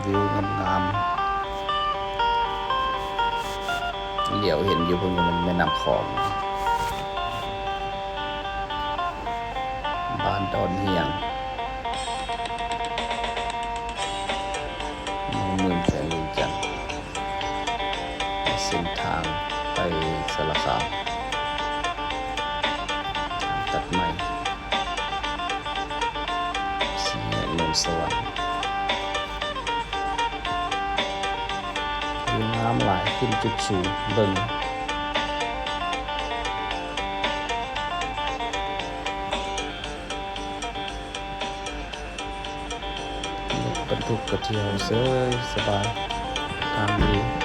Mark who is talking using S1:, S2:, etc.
S1: วิวงามๆเดี๋ยวเห็นอยู่พวกนี้มันแม่น้ำคลองบ้านดอนเฮียงเมืองแสงเวียงจันทร์เส้นทางไปสารคามตัดใหม่สี่แยกนนท์สวรรค์วิวน้ำไหลขึ้นจุดสูงเบิ่งบรรทุกกระเที่ยวเสยสบายทางดี